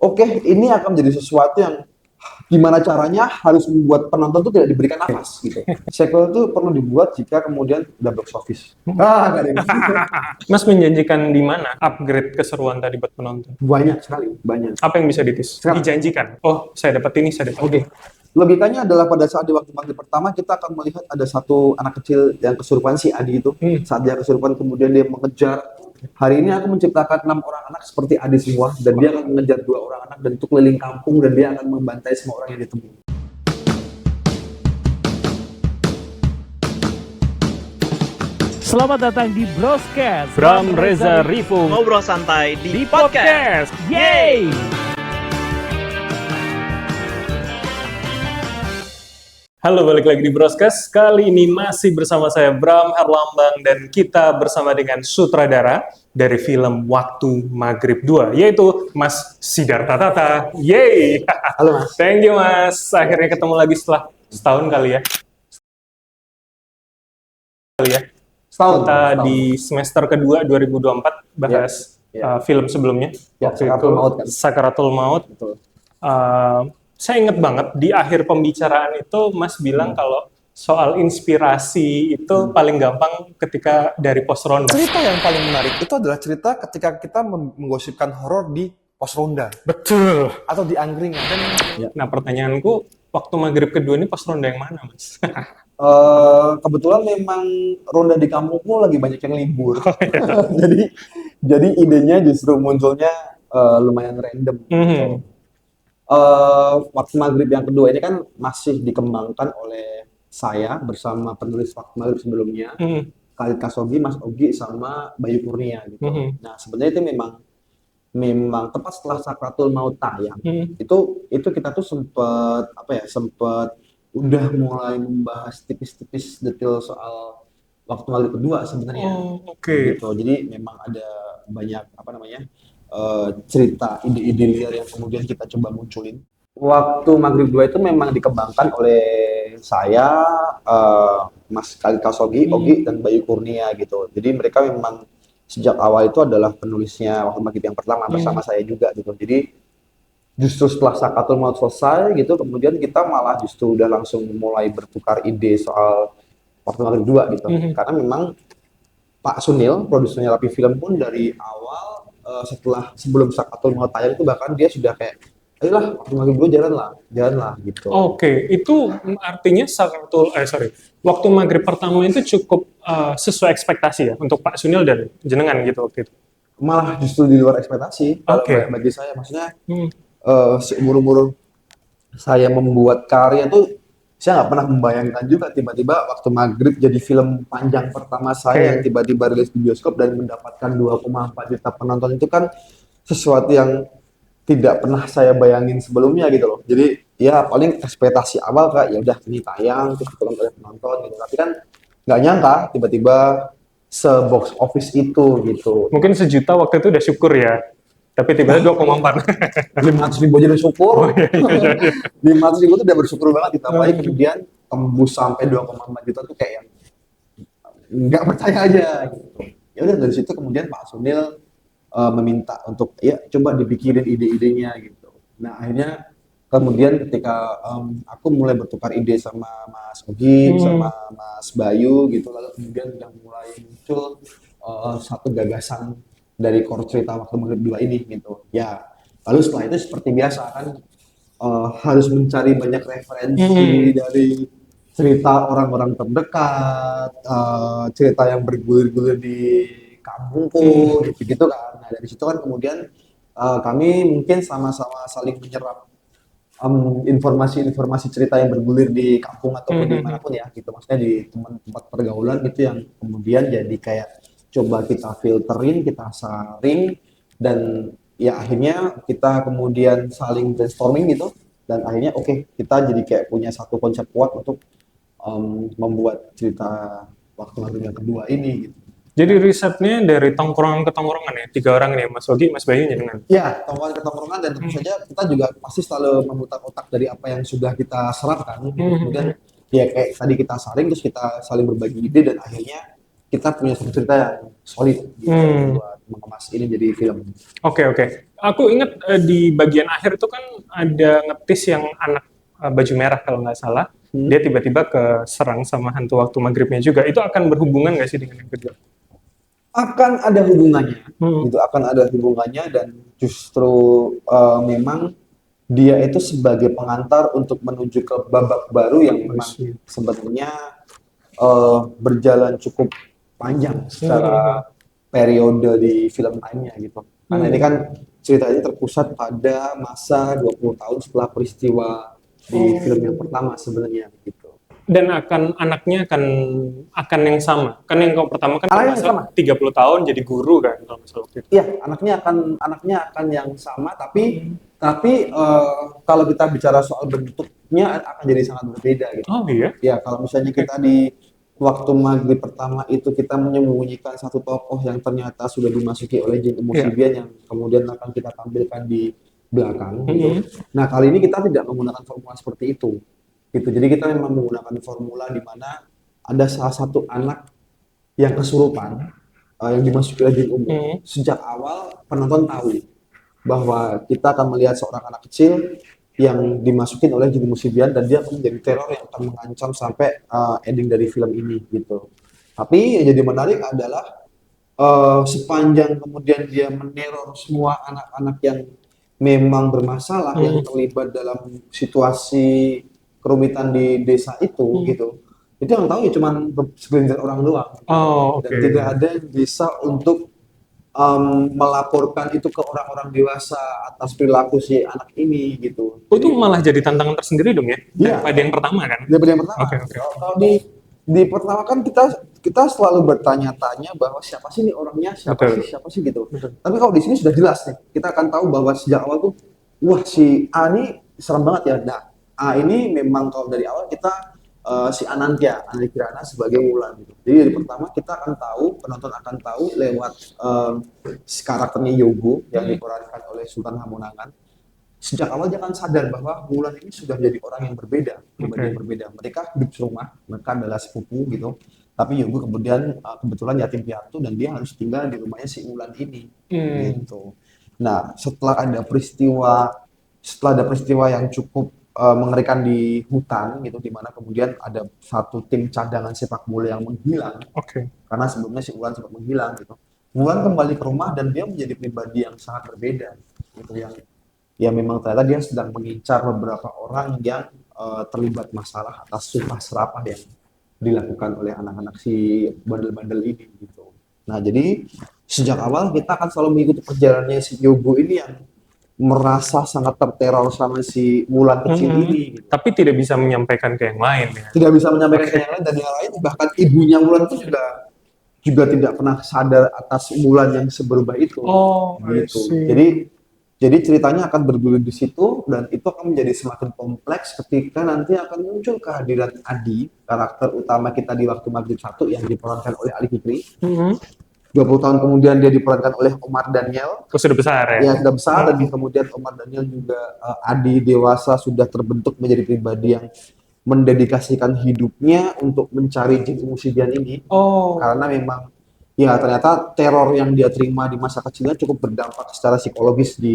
oke, ini akan menjadi sesuatu yang gimana caranya harus membuat penonton tuh tidak diberikan nafas gitu. Sequel itu perlu dibuat jika kemudian udah box office. Nggak ada yang Mas menjanjikan di mana upgrade keseruan tadi buat penonton? banyak sekali, banyak. Apa yang bisa Sekarang, dijanjikan? Oh, saya dapat ini, saya dapat oke. ini. Logikanya adalah pada saat di waktu maghrib pertama kita akan melihat ada satu anak kecil yang kesurupan si Adi itu. Saat dia kesurupan kemudian dia mengejar. Hari ini aku menciptakan 6 orang anak seperti Adi semua dan dia akan mengejar 2 orang anak dan itu keliling kampung dan dia akan membantai semua orang yang ditemui. Selamat datang di Broscast. Bram Reza Rifu Ngobrol santai di di podcast. podcast. Yeay! Halo, balik lagi di Broscast. Kali ini masih bersama saya Bram Herlambang dan kita bersama dengan sutradara dari film Waktu Maghrib 2, yaitu Mas Sidarta Tata. Yeay! Halo Mas. Thank you Mas. Akhirnya ketemu lagi setelah setahun kali ya. Setahun. Kita di semester kedua 2024 bahas film sebelumnya. Ya, Waktu Sakaratul itu Maut kan? Sakaratul Maut. Betul. Saya ingat banget di akhir pembicaraan itu Mas bilang kalau soal inspirasi itu paling gampang ketika dari pos ronda. Cerita yang paling menarik itu adalah cerita ketika kita menggosipkan horor di pos ronda Betul. atau di angkringan. Dan Nah, pertanyaanku, waktu maghrib kedua ini pos ronda yang mana, Mas? Kebetulan memang ronda di kampungku lagi banyak yang libur. jadi idenya justru munculnya lumayan random. Gitu. Waktu maghrib yang kedua ini kan masih dikembangkan oleh saya bersama penulis Waktu Maghrib sebelumnya, Khalid Kassogi, Mas Ogi, sama Bayu Kurnia gitu. Nah sebenarnya itu memang tepat setelah Sakaratul Maut tayang. Itu kita tuh sempet udah mulai membahas tipis-tipis detail soal Waktu Maghrib kedua sebenarnya. Oke. Gitu. Jadi memang ada banyak cerita ide-ide liar yang kemudian kita coba munculin. Waktu Maghrib 2 itu memang dikembangkan oleh saya, Mas Khalid Kassogi, Ogi, dan Bayu Kurnia gitu. Jadi mereka memang sejak awal itu adalah penulisnya Waktu Maghrib yang pertama bersama saya juga gitu. Jadi justru setelah Sakaratul Maut selesai gitu, kemudian kita malah justru udah langsung mulai bertukar ide soal Waktu Maghrib 2 gitu. Karena memang Pak Sunil, produsernya Rapi Film pun dari awal sebelum Sakaratul Maut tayang itu bahkan dia sudah kayak, ayolah Waktu Maghrib 2 jalan lah gitu. Oke, itu artinya Waktu Maghrib pertama itu cukup sesuai ekspektasi ya untuk Pak Sunil dan jenengan gitu waktu itu. Malah justru di luar ekspektasi. Oke. Bagi saya maksudnya seumur-umur saya membuat karya tuh saya nggak pernah membayangkan juga tiba-tiba Waktu Maghrib jadi film panjang pertama saya yang tiba-tiba rilis di bioskop dan mendapatkan 2,4 juta penonton. Itu kan sesuatu yang tidak pernah saya bayangin sebelumnya gitu loh. Jadi ya paling ekspektasi awal kayak ya udah ini tayang terus ditonton oleh penonton gitu. Tapi kan nggak nyangka tiba-tiba se-box office itu gitu. Mungkin sejuta waktu itu udah syukur ya. Tapi tiba-tiba 2,4. 500.000 aja udah syukur. 500.000 tuh udah bersyukur banget, ditambah kemudian tembus sampai 2,4 juta tuh kayak yang nggak percaya aja gitu. Ya udah dari situ kemudian Pak Sunil meminta untuk ya coba dipikirin ide-idenya gitu. Nah akhirnya kemudian ketika aku mulai bertukar ide sama Mas Ogi, sama Mas Bayu gitu, lalu kemudian udah mulai muncul satu gagasan dari core cerita Waktu Maghrib 2 ini gitu. Ya, lalu setelah itu seperti biasa kan harus mencari banyak referensi dari cerita orang-orang terdekat, cerita yang bergulir-gulir di kampungku gitu kan. Nah, dari situ kan kemudian kami mungkin sama-sama saling menyerap informasi-informasi cerita yang bergulir di kampung ataupun dimanapun ya gitu. Maksudnya di tempat pergaulan gitu yang kemudian jadi kayak coba kita filterin, kita saring, dan ya akhirnya kita kemudian saling brainstorming gitu, dan akhirnya oke, kita jadi kayak punya satu konsep kuat untuk membuat cerita Waktu Maghrib yang kedua ini gitu. Jadi risetnya dari tongkrongan ke tongkrongan ya, 3 orang ini, Mas Ogi, Mas Bayu jenengan. Ya, tongkrongan ke tongkrongan, dan tentu saja kita juga pasti selalu memutar otak dari apa yang sudah kita serapkan. Kemudian ya kayak tadi kita saring, terus kita saling berbagi ide, dan akhirnya kita punya satu cerita yang solid gitu, buat mengemas ini jadi film. Oke, oke. Aku ingat di bagian akhir itu kan ada ngetis yang anak baju merah kalau nggak salah. Dia tiba-tiba keserang sama hantu waktu maghribnya juga. Itu akan berhubungan nggak sih dengan yang kedua? Akan ada hubungannya, Hmm. gitu, akan ada hubungannya, dan justru memang dia itu sebagai pengantar untuk menuju ke babak baru yang memang sebenarnya berjalan cukup panjang secara periode di film lainnya gitu. Karena ini kan ceritanya terpusat pada masa 20 tahun setelah peristiwa di film yang pertama sebenarnya gitu. Dan akan yang sama. Kan yang pertama kan Yang masa sama. 30 tahun jadi guru kan kalau nggak salah waktu itu. Iya, anaknya akan yang sama, tapi kalau kita bicara soal bentuknya akan jadi sangat berbeda gitu. Oh iya. Ya, kalau misalnya kita di waktu maghrib pertama itu kita menyembunyikan satu tokoh yang ternyata sudah dimasuki oleh jin Umusibian yang kemudian akan kita tampilkan di belakang gitu. Nah, kali ini kita tidak menggunakan formula seperti itu. Gitu. Jadi kita memang menggunakan formula di mana ada salah satu anak yang kesurupan yang dimasuki oleh jin umum. Sejak awal penonton tahu bahwa kita akan melihat seorang anak kecil yang dimasukin oleh jin Musibian dan dia akan menjadi teror yang akan mengancam sampai ending dari film ini gitu. Tapi yang jadi menarik adalah sepanjang kemudian dia meneror semua anak-anak yang memang bermasalah yang terlibat dalam situasi kerumitan di desa itu gitu. Itu yang tahu ya cuman segelintir orang doang. Oh, oke. Dan tidak ada yang bisa untuk melaporkan itu ke orang-orang dewasa atas perilaku si anak ini gitu. Oh, itu malah jadi tantangan tersendiri dong ya? Iya. Daripada yang pertama kan? Daripada yang pertama. Oke, oke. Kalau di pertama kan kita selalu bertanya-tanya bahwa siapa sih ini orangnya, Betul. siapa sih gitu. Tapi kalau di sini sudah jelas nih, kita akan tahu bahwa sejak awal tuh, wah si A ini serem banget ya. Nah, A ini memang kalau dari awal kita si Anantya Kirana sebagai Wulan gitu. Jadi dari pertama kita akan tahu, penonton akan tahu lewat karakternya Yogo yang diperankan oleh Sultan Hamonangan. Sejak awal dia akan sadar bahwa Wulan ini sudah menjadi orang yang berbeda, pribadi yang berbeda. Mereka hidup serumah, mereka adalah sepupu gitu. Tapi Yogo kemudian kebetulan yatim piatu dan dia harus tinggal di rumahnya si Wulan ini gitu. Nah, setelah ada peristiwa yang cukup mengerikan di hutan gitu, di mana kemudian ada satu tim cadangan sepak bola yang menghilang Oke. karena sebelumnya si Wulan sempat menghilang gitu. Wulan kembali ke rumah dan dia menjadi pribadi yang sangat berbeda gitu, yang memang ternyata dia sedang mengincar beberapa orang yang terlibat masalah atas sumpah serapah yang dilakukan oleh anak-anak si bandel-bandel ini gitu. Nah, jadi sejak awal kita akan selalu mengikuti perjalanannya si Yogo ini yang merasa sangat terteror sama si Wulan kecil ini gitu. Tapi tidak bisa menyampaikan ke yang lain ya? Tidak bisa menyampaikan ke yang lain, dan yang lain bahkan ibunya Wulan itu juga tidak pernah sadar atas Wulan yang seberubah itu. Oh, Gitu. I see. Jadi ceritanya akan bergulir di situ dan itu akan menjadi semakin kompleks ketika nanti akan muncul kehadiran Adi, karakter utama kita di Waktu Maghrib 1 yang diperankan oleh Ali Fikri. 20 tahun kemudian dia diperankan oleh Omar Daniel. Oh, sudah besar ya? Ya, sudah besar, dan kemudian Omar Daniel juga Adi dewasa sudah terbentuk menjadi pribadi yang mendedikasikan hidupnya untuk mencari jin Umusibian ini. Oh. Karena memang ya ternyata teror yang dia terima di masa kecilnya cukup berdampak secara psikologis di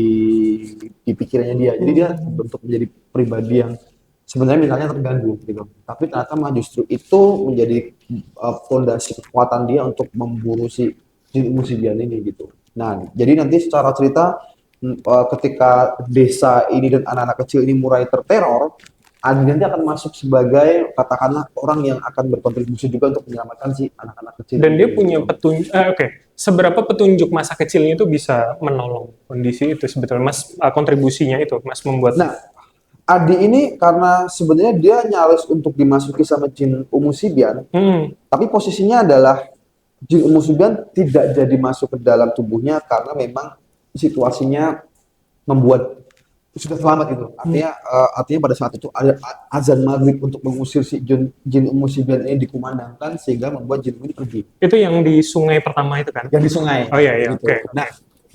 pikirannya dia. Jadi dia terbentuk menjadi pribadi yang sebenarnya mentalnya terganggu gitu. Tapi ternyata malah justru itu menjadi fondasi kekuatan dia untuk memburu si jin Umusibian ini gitu. Nah, jadi nanti secara cerita ketika desa ini dan anak-anak kecil ini mulai terteror, Adi nanti akan masuk sebagai katakanlah orang yang akan berkontribusi juga untuk menyelamatkan si anak-anak kecil. Dan dia punya petunjuk, seberapa petunjuk masa kecilnya itu bisa menolong kondisi itu sebetulnya, Mas, kontribusinya itu, Mas, membuat. Nah, Adi ini karena sebenarnya dia nyaris untuk dimasuki sama jin Umusibian, tapi posisinya adalah jin Umusibian tidak jadi masuk ke dalam tubuhnya karena memang situasinya membuat sudah selamat itu. Artinya pada saat itu ada azan maghrib untuk mengusir si jin Umusibian ini dikumandangkan sehingga membuat jin ini pergi. Itu yang di sungai pertama itu kan? Yang di sungai. Oh iya, gitu. oke. Nah,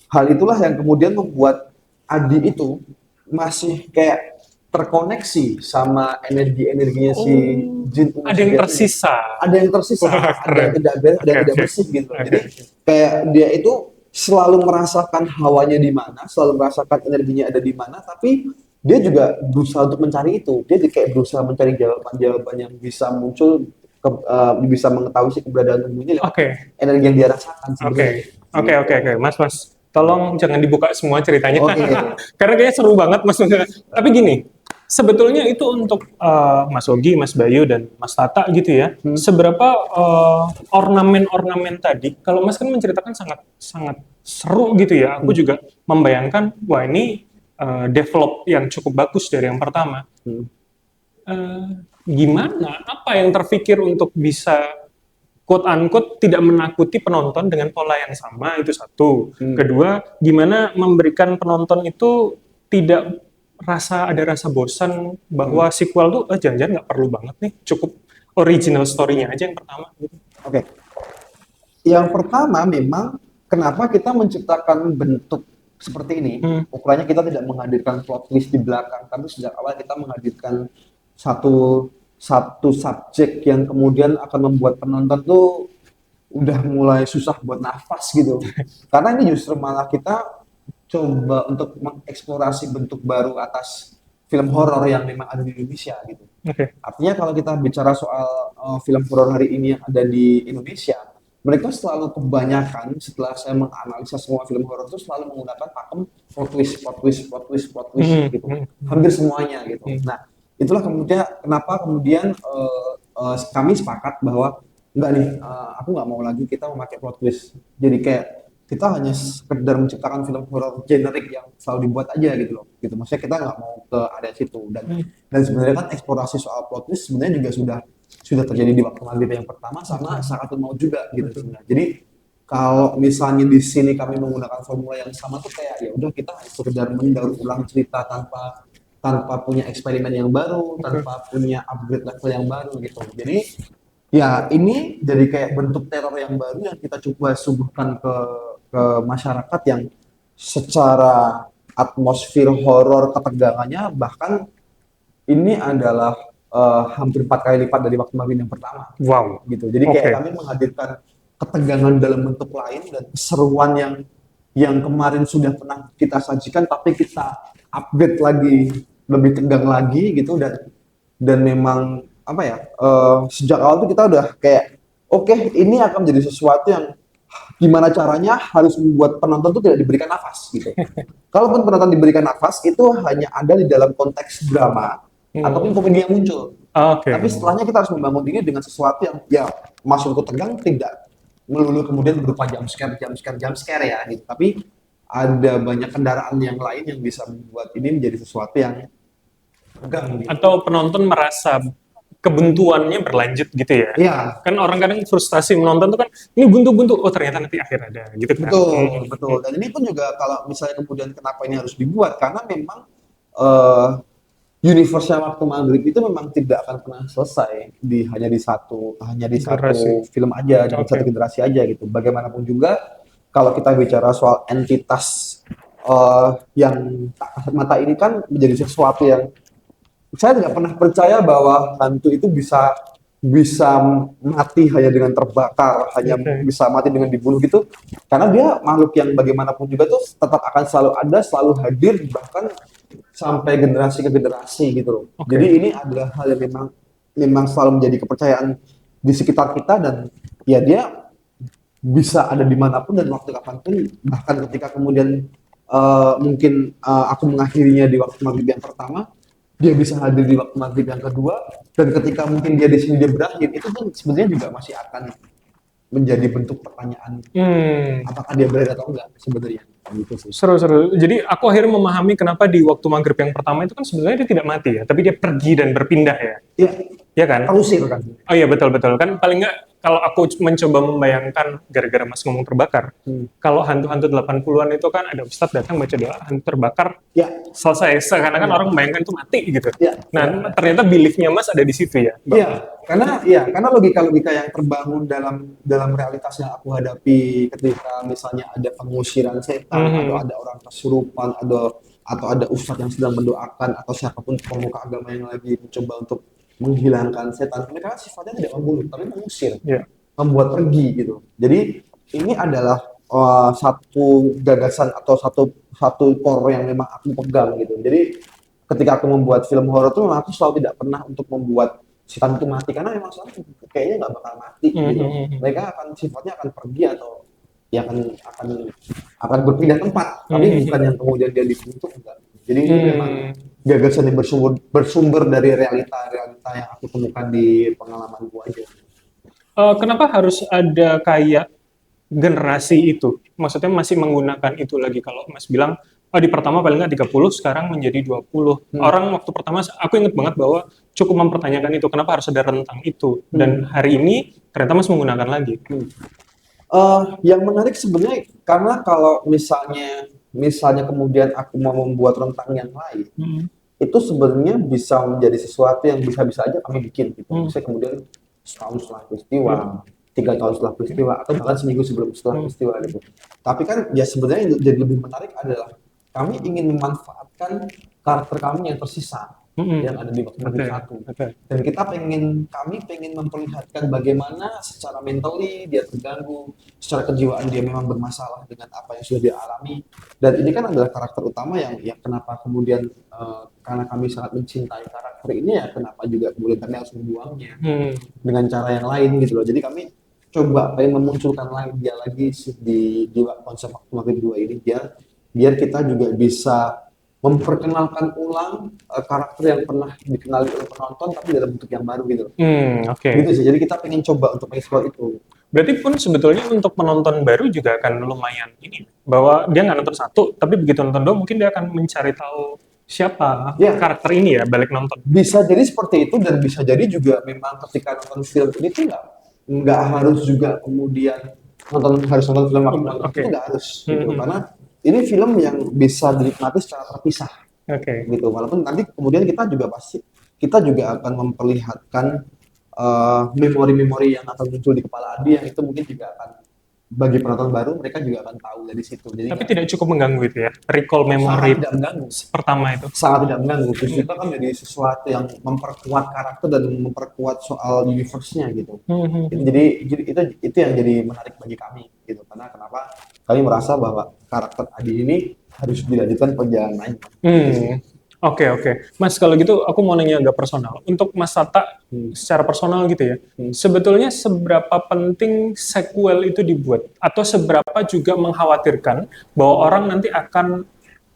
hal itulah yang kemudian membuat Adi itu masih kayak terkoneksi sama energi-energinya si jin Umusibian. Ada yang tersisa. Ada yang tersisa, ada yang tidak beres, ada yang tidak bersih gitu. Jadi kayak dia itu selalu merasakan hawanya di mana, selalu merasakan energinya ada di mana, tapi dia juga berusaha untuk mencari itu. Dia kayak berusaha mencari jawaban-jawaban yang bisa muncul, bisa mengetahui si keberadaan tubuh ini lewat Oke. energi yang dia rasakan Oke, sebenarnya. oke. Mas, tolong jangan dibuka semua ceritanya, Oke. karena kayaknya seru banget, Mas. Tapi gini, sebetulnya itu untuk Mas Ogi, Mas Bayu, dan Mas Tata gitu ya. Seberapa ornamen-ornamen tadi, kalau Mas kan menceritakan sangat sangat seru gitu ya. Aku juga membayangkan, wah ini develop yang cukup bagus dari yang pertama. Gimana? Apa yang terfikir untuk bisa quote unquote tidak menakuti penonton dengan pola yang sama, itu satu. Kedua, gimana memberikan penonton itu tidak ada rasa bosan bahwa sequel tuh jangan-jangan nggak perlu banget nih, cukup original story-nya aja yang pertama gitu. Oke. Yang pertama memang kenapa kita menciptakan bentuk seperti ini, ukurannya kita tidak menghadirkan plot twist di belakang, tapi sejak awal kita menghadirkan satu subjek yang kemudian akan membuat penonton tuh udah mulai susah buat nafas gitu. Karena ini justru malah kita coba untuk mengeksplorasi bentuk baru atas film horor yang memang ada di Indonesia gitu. Oke. Artinya kalau kita bicara soal film horor hari ini yang ada di Indonesia, mereka selalu kebanyakan setelah saya menganalisa semua film horor itu selalu menggunakan pakem plot twist gitu. Hampir semuanya gitu. Nah, itulah kemudian kenapa kemudian kami sepakat bahwa enggak nih, aku nggak mau lagi kita memakai plot twist. Jadi kayak kita hanya sekedar menciptakan film horor generik yang selalu dibuat aja gitu loh. Gitu. Maksudnya kita nggak mau ke area situ dan sebenarnya kan eksplorasi soal plot twist sebenarnya juga sudah terjadi di waktu maghrib yang pertama sama Sakatul Maut juga gitu sebenarnya. Jadi kalau misalnya di sini kami menggunakan formula yang sama tuh kayak ya udah kita sekedar mendaur ulang cerita tanpa punya eksperimen yang baru, tanpa punya upgrade level yang baru gitu. Jadi ya ini jadi kayak bentuk teror yang baru yang kita coba suguhkan ke masyarakat yang secara atmosfer horor ketegangannya bahkan ini adalah hampir 4 kali lipat dari waktu maghrib yang pertama. Wow. Gitu. Jadi kayak kami menghadirkan ketegangan dalam bentuk lain dan keseruan yang kemarin sudah pernah kita sajikan tapi kita upgrade lagi, lebih tegang lagi gitu dan memang apa ya, sejak awal tuh kita udah kayak oke, ini akan menjadi sesuatu yang gimana caranya harus membuat penonton tuh tidak diberikan nafas gitu. Kalaupun penonton diberikan nafas itu hanya ada di dalam konteks drama ataupun komedi yang muncul. Tapi setelahnya kita harus membangun ini dengan sesuatu yang ya masuk ke tegang, tidak melulu kemudian berupa jump scare ya gitu. Tapi ada banyak kendaraan yang lain yang bisa membuat ini menjadi sesuatu yang tegang gitu. Atau penonton merasa kebuntuannya berlanjut gitu ya. Iya. Kan orang kadang frustasi menonton tuh kan ini buntu-buntu, oh ternyata nanti akhir ada gitu kan. Betul. Dan ini pun juga kalau misalnya kemudian kenapa ini harus dibuat karena memang universe-nya waktu maghrib itu memang tidak akan pernah selesai hanya di satu film aja dan satu generasi aja gitu. Bagaimanapun juga kalau kita bicara soal entitas yang tak kasat mata ini kan menjadi sesuatu yang saya tidak pernah percaya bahwa hantu itu bisa mati hanya dengan terbakar, hanya bisa mati dengan dibunuh gitu. Karena dia makhluk yang bagaimanapun juga tuh tetap akan selalu ada, selalu hadir, bahkan sampai generasi ke generasi gitu loh. Jadi ini adalah hal yang memang selalu menjadi kepercayaan di sekitar kita dan ya dia bisa ada dimanapun dan waktu kapanpun. Bahkan ketika kemudian mungkin aku mengakhirinya di waktu maghrib yang pertama, dia bisa hadir di waktu maghrib yang kedua, dan ketika mungkin dia di sini dia berakhir, itu kan sebenarnya juga masih akan menjadi bentuk pertanyaan apakah dia berada atau enggak sebenarnya. Gitu sih. Seru. Jadi aku akhirnya memahami kenapa di waktu maghrib yang pertama itu kan sebenarnya dia tidak mati ya, tapi dia pergi dan berpindah ya. Iya. Iya kan? Terusir kan. Oh iya betul kan paling nggak kalau aku mencoba membayangkan gara-gara Mas ngomong terbakar. Kalau hantu-hantu 80-an itu kan ada ustadz datang baca doa hantu terbakar. Ya. Selesai. Karena kan orang membayangkan itu mati gitu. Ya. Nah, ternyata beliefnya Mas ada di situ ya. Iya. Karena logika-logika yang terbangun dalam realitas yang aku hadapi ketika misalnya ada pengusiran setan atau ada orang kesurupan atau ada ustadz yang sedang mendoakan atau siapapun pemuka agama yang lagi mencoba untuk menghilangkan setan, mereka kan sifatnya tidak membunuh tapi mengusir, membuat pergi gitu. Jadi ini adalah satu gagasan atau satu core yang memang aku pegang gitu. Jadi ketika aku membuat film horor tuh memang aku selalu tidak pernah untuk membuat setan itu mati karena memang selalu kayaknya nggak bakal mati gitu. Mereka akan sifatnya akan pergi atau ya akan berpindah tempat, tapi bukan yang kemudian dia dibentuk enggak. Jadi ini memang gagasan yang bersumber dari realita yang aku temukan di pengalamanku aja. Kenapa harus ada kayak generasi itu? Maksudnya masih menggunakan itu lagi kalau Mas bilang, oh di pertama paling nggak 30, sekarang menjadi 20. Orang waktu pertama, aku ingat banget bahwa cukup mempertanyakan itu, kenapa harus ada rentang itu. Dan hari ini ternyata Mas menggunakan lagi. Yang menarik sebenarnya karena kalau misalnya kemudian aku mau membuat rentang yang lain, itu sebenarnya bisa menjadi sesuatu yang bisa-bisa aja kami bikin gitu. Misalnya kemudian setahun setelah peristiwa, 3 tahun setelah peristiwa, atau bahkan seminggu setelah peristiwa gitu. Tapi kan ya sebenarnya yang jadi lebih menarik adalah kami ingin memanfaatkan karakter kami yang tersisa yang ada di waktu satu. Dan kami pengen memperlihatkan bagaimana secara mentally dia terganggu, secara kejiwaan dia memang bermasalah dengan apa yang sudah dia alami. Dan ini kan adalah karakter utama yang kenapa kemudian karena kami sangat mencintai karakter ini ya kenapa juga kemudian kami harus membuangnya dengan cara yang lain gitu loh. Jadi kami coba pengen memunculkan lagi dia lagi di konsep Waktu Maghrib 2 ini biar kita juga bisa memperkenalkan ulang karakter yang pernah dikenali oleh penonton tapi dalam bentuk yang baru gitu. Gitu sih. Jadi kita pengen coba untuk mengeksplor itu. Berarti pun sebetulnya untuk penonton baru juga akan lumayan ini, bahwa dia nggak nonton satu, tapi begitu nonton dua mungkin dia akan mencari tahu siapa karakter ini ya balik nonton. Bisa jadi seperti itu dan bisa jadi juga memang ketika nonton film ini tuh nggak harus juga kemudian harus nonton film itu nggak harus gitu. Karena ini film yang bisa dinikmati secara terpisah, gitu. Walaupun nanti kemudian kita juga akan memperlihatkan memori-memori yang akan muncul di kepala Adi yang itu mungkin juga akan bagi penonton baru mereka juga akan tahu dari situ. Jadi tapi tidak cukup mengganggu itu ya, recall memory tidak mengganggu. Pertama itu sangat tidak mengganggu. Justru itu kan jadi sesuatu yang memperkuat karakter dan memperkuat soal universe-nya gitu. Jadi itu yang jadi menarik bagi kami gitu. Karena kenapa kami merasa bahwa karakter Adi ini harus dilanjutkan perjalanannya. Oke. Mas, kalau gitu aku mau nanya agak personal. Untuk Mas Sata, secara personal gitu ya, sebetulnya seberapa penting sequel itu dibuat? Atau seberapa juga mengkhawatirkan bahwa orang nanti akan,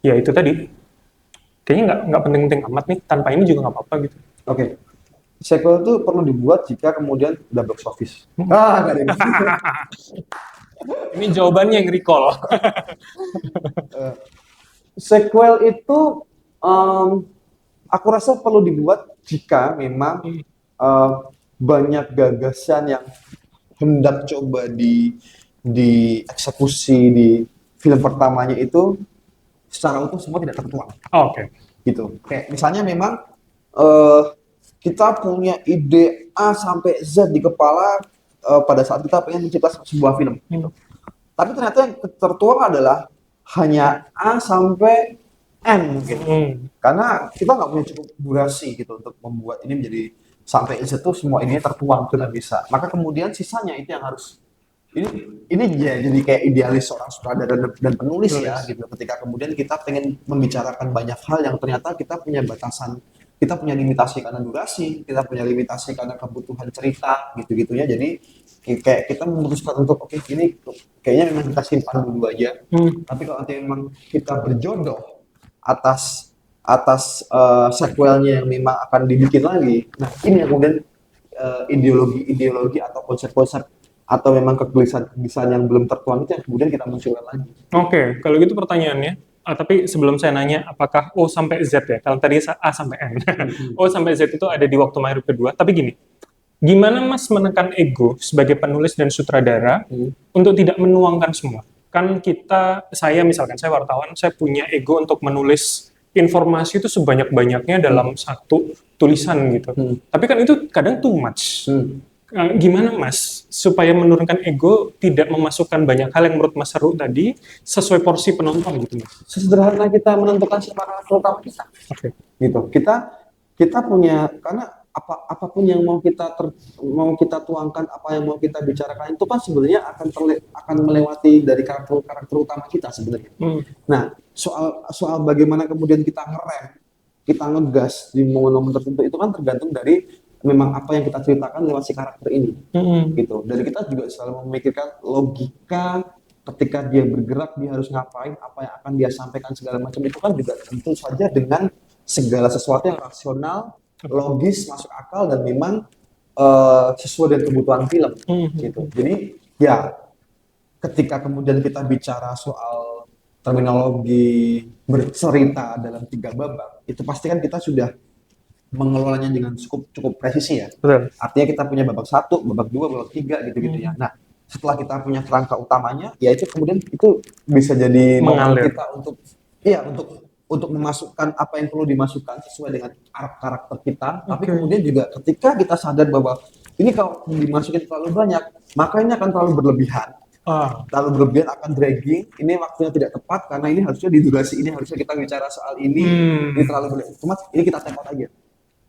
ya itu tadi, kayaknya nggak penting-penting amat nih, tanpa ini juga nggak apa-apa gitu. Oke. Sequel itu perlu dibuat jika kemudian udah box office. Nggak ada yang Ini jawabannya yang recall. Sequel itu aku rasa perlu dibuat jika memang banyak gagasan yang hendak coba dieksekusi di film pertamanya itu secara utuh semua tidak tertuang. Gitu. Kayak misalnya memang kita punya ide A sampai Z di kepala pada saat kita pengen menciptakan sebuah film. Gitu. Tapi ternyata yang tertuang adalah hanya A sampai N gitu. Karena kita nggak punya cukup durasi gitu untuk membuat ini menjadi sampai Z itu semua ini tertuang tidak bisa. Maka kemudian sisanya itu yang harus ini jadi kayak idealis seorang sutradara dan penulis ya gitu. Ketika kemudian kita pengen membicarakan banyak hal yang ternyata kita punya batasan, kita punya limitasi karena durasi, kita punya limitasi karena kebutuhan cerita gitu-gitu ya. Jadi kayak kita memutuskan untuk oke, ini kayaknya memang kita simpan dulu aja. Tapi kalau nanti memang kita berjodoh atas sequelnya yang memang akan dibikin lagi. Nah, ini yang kemudian ideologi atau konsep-konsep atau memang kegelisahan yang belum tertuang itu yang kemudian kita munculkan lagi. Oke, kalau gitu pertanyaannya, tapi sebelum saya nanya apakah O sampai Z ya, kalau tadi A sampai N, O sampai Z itu ada di Waktu Maghrib kedua, tapi gini, gimana Mas menekan ego sebagai penulis dan sutradara untuk tidak menuangkan semua? Kan saya misalkan, saya wartawan, saya punya ego untuk menulis informasi itu sebanyak-banyaknya dalam satu tulisan gitu. Tapi kan itu kadang too much. Gimana Mas supaya menurunkan ego, tidak memasukkan banyak hal yang menurut Mas seru tadi sesuai porsi penonton gitu Mas? Sesederhana kita menentukan siapa karakter utama kita. Gitu. Kita punya, karena apapun yang mau kita tuangkan, apa yang mau kita bicarakan itu kan sebenarnya akan melewati dari karakter utama kita sebenarnya. Nah, soal bagaimana kemudian kita ngerem, kita ngegas di momen-momen tertentu itu kan tergantung dari memang apa yang kita ceritakan lewat si karakter ini, gitu. Dan kita juga selalu memikirkan logika ketika dia bergerak, dia harus ngapain, apa yang akan dia sampaikan segala macam itu kan juga tentu saja dengan segala sesuatu yang rasional, logis, masuk akal dan memang sesuai dengan kebutuhan film, gitu. Jadi ya ketika kemudian kita bicara soal terminologi bercerita dalam 3 babak, itu pasti kan kita sudah mengelolanya dengan cukup presisi ya. Betul. Artinya kita punya babak 1, babak 2, babak 3 gitu-gitu ya. Nah, setelah kita punya kerangka utamanya, ya itu kemudian itu bisa jadi momen Mengalir. kita untuk memasukkan apa yang perlu dimasukkan sesuai dengan karakter kita. Tapi kemudian juga ketika kita sadar bahwa ini kalau dimasukin terlalu banyak, maka ini akan terlalu berlebihan. Terlalu berlebihan akan dragging, ini waktunya tidak tepat karena ini harusnya di durasi ini harusnya kita bicara soal ini terlalu berlebihan. Cuma ini kita tepot aja.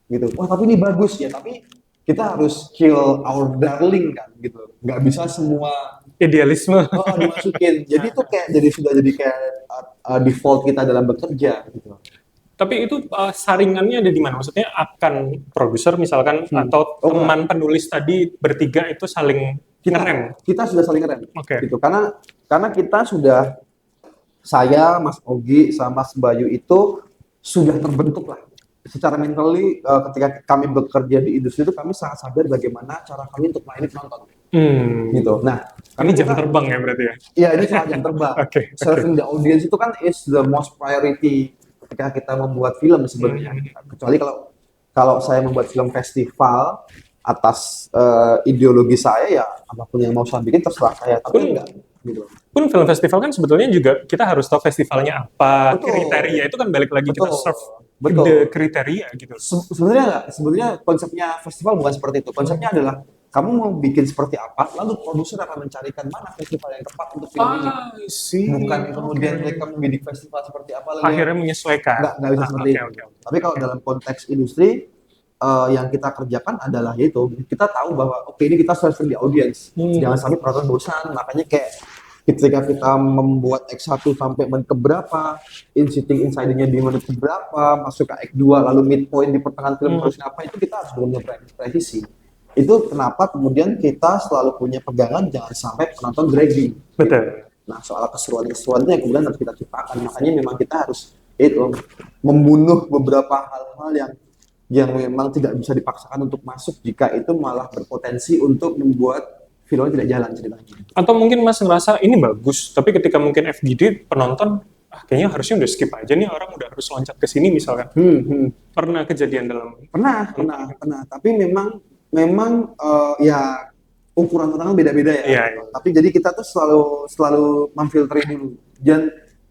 Gitu. Wah, tapi ini bagus ya, tapi kita harus kill our darling kan gitu. Nggak bisa semua Idealisme. dimasukin. Jadi itu sudah jadi kayak default kita dalam bekerja gitu. Tapi itu saringannya ada di mana? Maksudnya akan produser misalkan atau teman penulis tadi bertiga itu saling ngerem. Kita sudah saling ngerem. Oke. Gitu. Karena kita sudah, saya, Mas Ogi sama Mas Bayu itu sudah terbentuk lah secara mentally. Ketika kami bekerja di industri itu kami sangat sadar bagaimana cara kami untuk melayani penonton. Gitu. Nah, Ini jam terbang ya berarti ya? Iya, ini soal jam terbang. Serving the audience itu kan is the most priority ketika kita membuat film sebenarnya. Kecuali kalau saya membuat film festival atas ideologi saya, ya apapun yang mau saya bikin terserah saya. Tapi enggak. Gitu. Pun film festival kan sebetulnya juga kita harus tahu festivalnya apa, Betul. kriteria itu kan balik lagi kita serve Betul. the kriteria gitu. Sebenarnya enggak. Sebenarnya konsepnya festival bukan seperti itu. Konsepnya adalah kamu mau bikin seperti apa, lalu produser akan mencarikan mana festival yang tepat untuk film ini. Bukan kemudian mereka membidik festival seperti apa lalu Akhirnya menyesuaikan. nggak bisa seperti itu. Tapi kalau dalam konteks industri yang kita kerjakan adalah yaitu kita tahu bahwa oke, ini kita serving di audience. Jangan sampai penonton bosan. Makanya kayak ketika kita membuat X1 sampai menit keberapa, sitting inside-nya di menit keberapa, masuk ke X2 lalu midpoint di pertengahan film terus apa, itu kita harus benar-benar presisi. Itu kenapa kemudian kita selalu punya pegangan jangan sampai penonton dragging. Betul. Nah, soal keseruan-keseruannya yang kemudian harus kita ciptakan. Makanya memang kita harus membunuh beberapa hal-hal yang memang tidak bisa dipaksakan untuk masuk jika itu malah berpotensi untuk membuat filmnya tidak jalan ceritanya. Atau mungkin Mas ngerasa ini bagus, tapi ketika mungkin FGD penonton kayaknya harusnya udah skip aja nih, orang udah harus loncat ke sini misalkan. Pernah kejadian dalam? Pernah. Tapi memang ya ukuran orang beda-beda ya. Iya. Tapi jadi kita tuh selalu memfilteri dulu.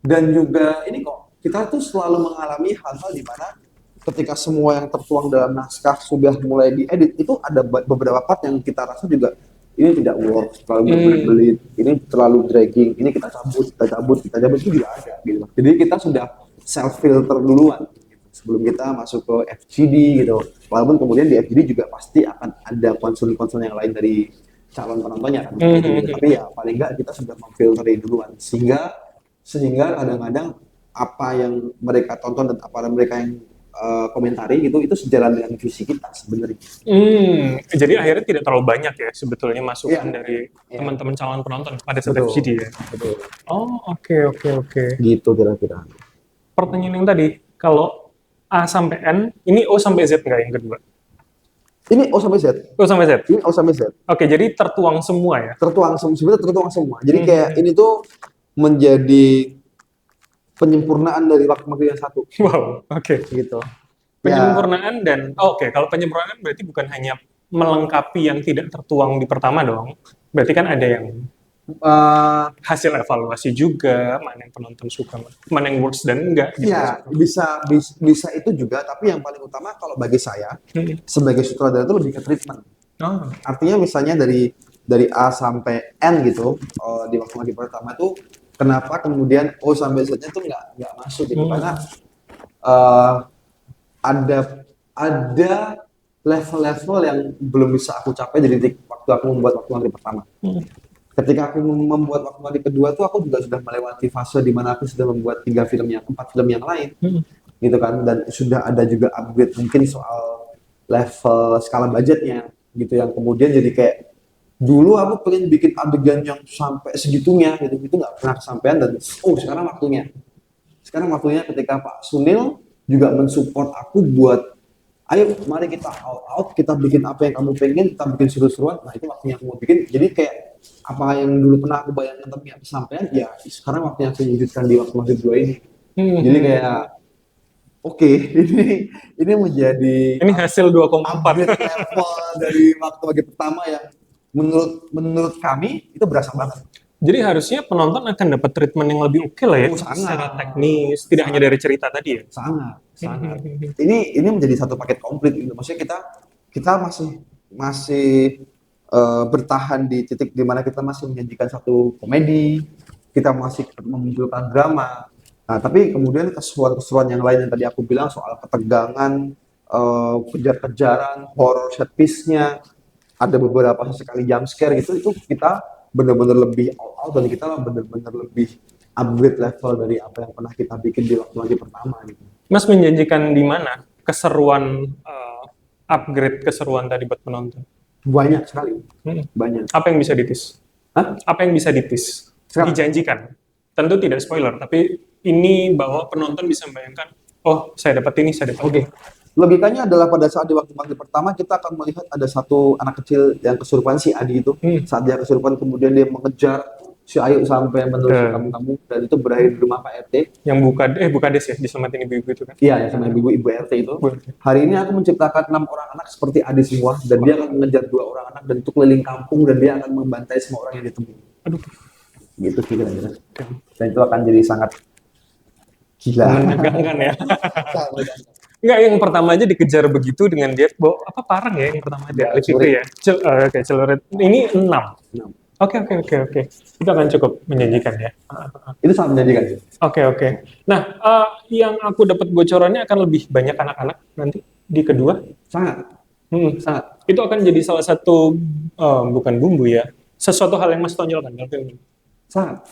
Dan juga ini kok kita tuh selalu mengalami hal-hal di mana ketika semua yang tertuang dalam naskah sudah mulai diedit, itu ada beberapa part yang kita rasa juga ini tidak works, terlalu berbelit, ini terlalu dragging, ini kita cabut itu juga ada gitu. Jadi kita sudah self filter duluan gitu, sebelum kita masuk ke FGD gitu. Walaupun kemudian di FGD juga pasti akan ada concern yang lain dari calon penontonnya kan. Gitu. Tapi ya paling enggak kita sudah memfilteri duluan sehingga kadang-kadang apa yang mereka tonton dan apa yang mereka yang komentari itu sejalan dengan visi kita sebenarnya. Jadi akhirnya tidak terlalu banyak ya sebetulnya masukan dari teman-teman calon penonton pada saat FGD ya. Betul. Oh, oke. Gitu kira-kira. Pertanyaan yang tadi, kalau A sampai N, ini O sampai Z nggak yang kedua? Ini O sampai Z. O sampai Z. Ini O sampai Z. Oke, jadi tertuang semua ya? Sebenarnya tertuang semua. Jadi kayak ini tuh menjadi penyempurnaan dari waktu maghrib yang satu. Wow, oke. Gitu. Penyempurnaan kalau penyempurnaan berarti bukan hanya melengkapi yang tidak tertuang di pertama dong. Berarti kan ada yang hasil evaluasi juga, mana yang penonton suka, mana yang works dan enggak. Gitu. Ya, bisa itu juga, tapi yang paling utama kalau bagi saya, sebagai sutradara itu lebih ke treatment. Artinya misalnya dari A sampai N gitu, di waktu maghrib pertama tuh, kenapa kemudian O sampai Z-nya tuh nggak masuk gitu, karena ada level-level yang belum bisa aku capai dari titik waktu aku membuat waktu maghrib pertama. Ketika aku membuat waktu maghrib kedua tuh aku juga sudah melewati fase di mana aku sudah membuat 4 film yang lain, gitu kan, dan sudah ada juga upgrade mungkin soal level skala budgetnya, gitu, yang kemudian jadi kayak dulu aku pengen bikin adegan yang sampai segitunya gitu, itu nggak pernah kesampaian dan sekarang waktunya ketika Pak Sunil juga mensupport aku buat ayo mari kita all out, kita bikin apa yang kamu pengen, kita bikin seru-seruan. Nah itu waktunya aku mau bikin, jadi kayak apa yang dulu pernah aku bayangkan tapi nggak kesampaian, ya sekarang waktunya aku wujudkan di waktu maghrib 2 ini. Jadi kayak oke, ini menjadi Ini hasil 2,4. upgrade level dari waktu maghrib pertama yang menurut kami itu berasa banget. Jadi harusnya penonton akan dapat treatment yang lebih oke lah ya, Oh, sangat. secara teknis, tidak hanya dari cerita tadi ya. Sangat. Ini menjadi satu paket komplit gitu. Maksudnya kita masih bertahan di titik di mana kita masih menyajikan satu komedi, kita masih memunculkan drama. Nah, tapi kemudian keseruan-keseruan yang lain yang tadi aku bilang soal ketegangan, kejar-kejaran, horror set piece-nya, ada beberapa sesekali jump scare gitu, itu kita benar-benar lebih all out dan kita benar-benar lebih upgrade level dari apa yang pernah kita bikin di waktu lagi pertama gitu. Mas menjanjikan di mana keseruan, upgrade keseruan tadi buat penonton? Banyak sekali, banyak. Apa yang bisa ditis? Hah? Apa yang bisa ditis? Sekarang. Dijanjikan. Tentu tidak spoiler, tapi ini bahwa penonton bisa membayangkan, oh saya dapat ini, saya dapat Oke. Logikanya adalah pada saat di waktu maghrib pertama kita akan melihat ada satu anak kecil yang kesurupan, si Adi itu. Saat dia kesurupan kemudian dia mengejar si Ayu sampai menelusuri kampung-kampung dan itu berakhir di rumah Pak RT. yang Bukades ya, diselamatin ibu-ibu itu kan. Iya, yang sama ibu RT itu. Hari ini aku menciptakan 6 orang anak seperti Adi semua dan dia akan mengejar 2 orang anak dan itu keliling kampung dan dia akan membantai semua orang yang ditemui. Aduh, Gitu sih kira-kira. Dan itu akan jadi sangat gila. menegangkan ya. Enggak, yang pertama aja dikejar begitu dengan dia bawa apa parang ya yang pertama dia Ya, itu ya. Oke, celurit. Ini 6. Oke. Itu akan cukup menjanjikan ya. Itu sangat menjanjikan. Oke. Nah, yang aku dapat bocorannya akan lebih banyak anak-anak nanti di kedua. Sangat. Sangat. Itu akan jadi salah satu bukan bumbu ya, sesuatu hal yang Mas tonjolkan dalam film ini. Sangat.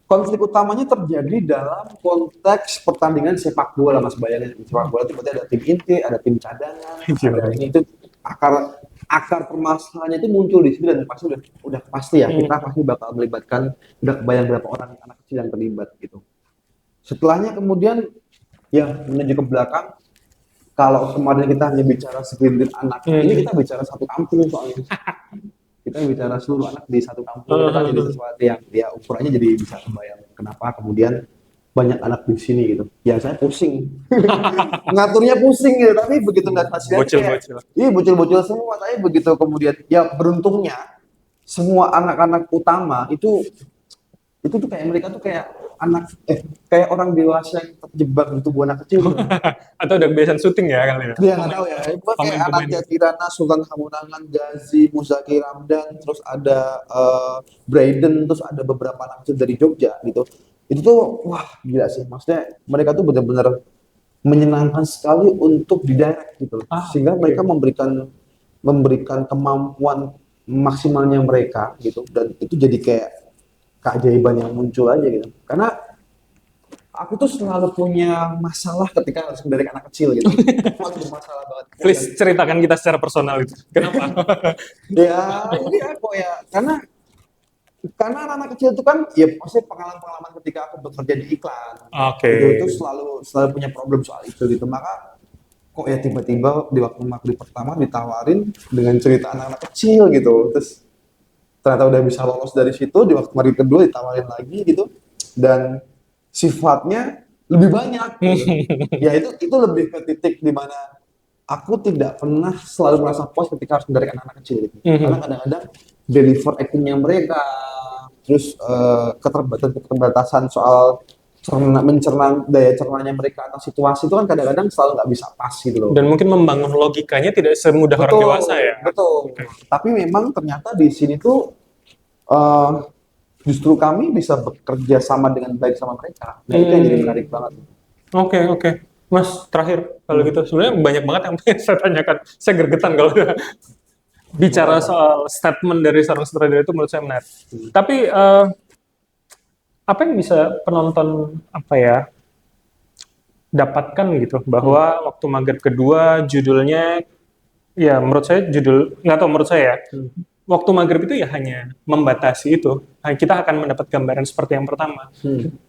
Konflik utamanya terjadi dalam konteks pertandingan sepak bola, Mas. Bayangin sepak bola itu berarti ada tim inti, ada tim cadangan, ada ini itu akar permasalahannya itu muncul di situ dan pasti udah pasti ya kita pasti bakal melibatkan, udah kebayang berapa orang anak kecil yang terlibat gitu. Setelahnya kemudian ya menuju ke belakang, kalau kemarin kita hanya bicara segelintir anak, ini kita bicara satu kampung soalnya. Kita bicara seluruh anak di satu kampung, itu kan jadi sesuatu yang ya ukurannya jadi bisa kebayang kenapa kemudian banyak anak di sini gitu. Ya saya pusing, ngaturnya pusing gitu, tapi begitu nggak hasilnya Bocil-bocil. iya bocil-bocil semua, tapi begitu kemudian ya beruntungnya semua anak-anak utama itu tuh kayak mereka tuh kayak kayak orang dewasa yang terjebak di tubuh anak kecil gitu. Atau udah kebiasaan syuting ya kali ya. Dia nggak tahu ya, itu kayak anaknya Kirana, Sultan Hamunangan, Gazi, Muzaki Ramdan, terus ada Brayden, terus ada beberapa anak kecil dari Jogja gitu. Itu tuh wah gila sih, maksudnya mereka tuh benar-benar menyenangkan sekali untuk didirect gitu loh. Sehingga mereka memberikan kemampuan maksimalnya mereka gitu, dan itu jadi kayak keajaiban yang muncul aja gitu. Karena aku tuh selalu punya masalah ketika harus mendidik anak kecil gitu. Waduh, masalah banget. Please ceritakan kita secara personal itu. Kenapa? Ya, ini kok ya, karena anak kecil itu kan ya pasti pengalaman-pengalaman ketika aku bekerja di iklan. Oke. Itu selalu punya problem soal itu gitu. Maka kok ya tiba-tiba di waktu maghrib pertama ditawarin dengan cerita anak-anak kecil gitu. Terus ternyata udah bisa lolos dari situ, di waktu maghrib kedua ditawarin lagi gitu. Dan sifatnya lebih banyak gitu. Ya itu lebih ke titik di mana aku tidak pernah selalu merasa puas ketika harus mendidik anak-anak kecil gitu. Karena kadang-kadang deliver actingnya mereka, terus keterbatasan soal mencerna daya cernanya mereka atau situasi itu kan kadang-kadang selalu nggak bisa pas gitu loh. Dan mungkin membangun logikanya tidak semudah orang dewasa ya. Betul. Tapi memang ternyata di sini tuh justru kami bisa bekerja sama dengan baik sama mereka. Nah itu yang jadi menarik banget. Oke. Mas, terakhir kalau gitu sebenarnya banyak banget yang pengen saya tanyakan. Saya gregetan kalau udah bicara soal statement dari seorang sutradara itu menurut saya menarik. Tapi apa yang bisa penonton apa ya dapatkan gitu bahwa waktu maghrib kedua judulnya ya menurut saya nggak tahu menurut saya ya, waktu maghrib itu ya hanya membatasi itu. Kita akan mendapat gambaran seperti yang pertama.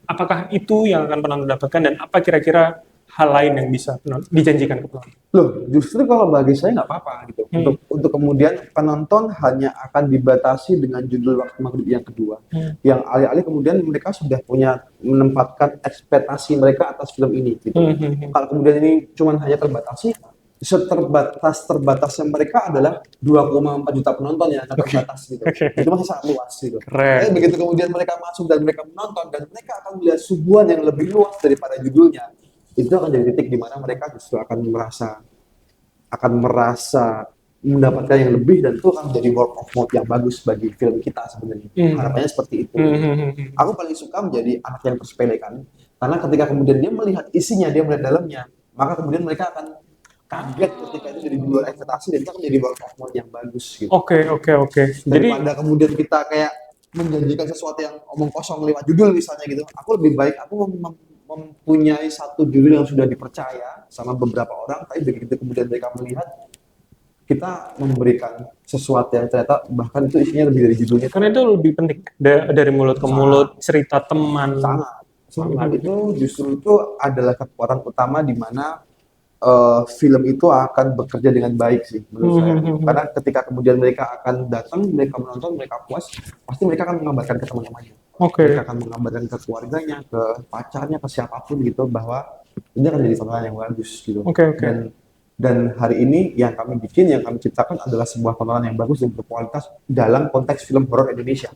Apakah itu yang akan penonton dapatkan dan apa kira-kira hal lain yang bisa dijanjikan ke penonton? Loh, justru kalau bagi saya nggak apa-apa gitu. Untuk kemudian penonton hanya akan dibatasi dengan judul Waktu Maghrib yang kedua. Yang alih-alih kemudian mereka sudah punya menempatkan ekspektasi mereka atas film ini gitu. Kalau kemudian ini cuma hanya terbatasnya mereka adalah 2,4 juta penonton yang akan terbatas gitu. Itu masih sangat luas gitu. Tapi begitu kemudian mereka masuk dan mereka menonton dan mereka akan melihat suguhan yang lebih luas daripada judulnya, itu akan jadi titik di mana mereka justru akan merasa mendapatkan yang lebih dan itu akan menjadi word of mouth yang bagus bagi film kita sebenarnya. Harapannya seperti itu. Aku paling suka menjadi anak yang tersepelekan karena ketika kemudian dia melihat isinya, dia melihat dalamnya, maka kemudian mereka akan kaget ketika itu jadi di luar ekspektasi dan itu akan menjadi word of mouth yang bagus gitu. Oke. Daripada kemudian kita kayak menjanjikan sesuatu yang omong kosong lewat judul misalnya gitu, aku lebih baik aku mempunyai satu judul yang sudah dipercaya sama beberapa orang, tapi begitu kemudian mereka melihat kita memberikan sesuatu yang ternyata bahkan itu isinya lebih dari judulnya. Karena itu lebih penting dari mulut ke mulut, cerita teman. Sangat itu justru itu adalah kekuatan utama di mana film itu akan bekerja dengan baik sih menurut saya. Karena ketika kemudian mereka akan datang, mereka menonton, mereka puas, pasti mereka akan mengabarkan ke teman-temannya. Mereka akan mengabarkan ke keluarganya, ke pacarnya, ke siapapun gitu bahwa ini akan jadi tontonan yang bagus gitu. Dan hari ini yang kami ciptakan adalah sebuah tontonan yang bagus dan berkualitas dalam konteks film horor Indonesia.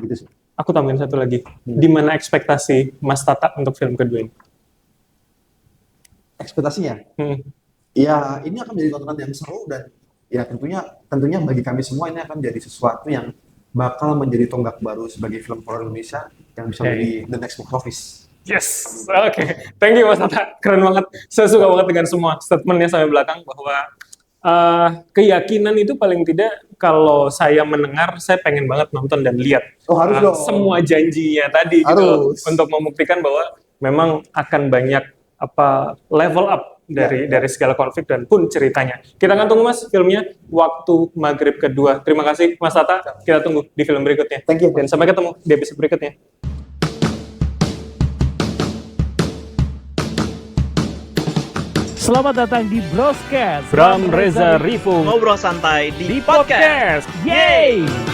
Gitu sih. Aku tambahin satu lagi. Di mana ekspektasi Mas Tata untuk film kedua ini? Ekspektasinya? Ya ini akan menjadi tontonan yang seru dan ya tentunya bagi kami semua ini akan menjadi sesuatu yang bakal menjadi tonggak baru sebagai film horor Indonesia yang bisa menjadi the next box office. Yes, thank you Mas Tata, keren banget. Saya suka banget dengan semua statementnya sampai belakang bahwa keyakinan itu paling tidak kalau saya mendengar, saya pengen banget nonton dan lihat semua janjinya tadi gitu untuk membuktikan bahwa memang akan banyak level up dari segala konflik dan pun ceritanya. Kita akan tunggu Mas filmnya Waktu Maghrib Kedua. Terima kasih Mas Tata. Kita tunggu di film berikutnya. Thank you. Dan sampai ketemu di episode berikutnya. Selamat datang di Broscast. Bram Reza Rifu ngobrol santai di podcast. Yeay!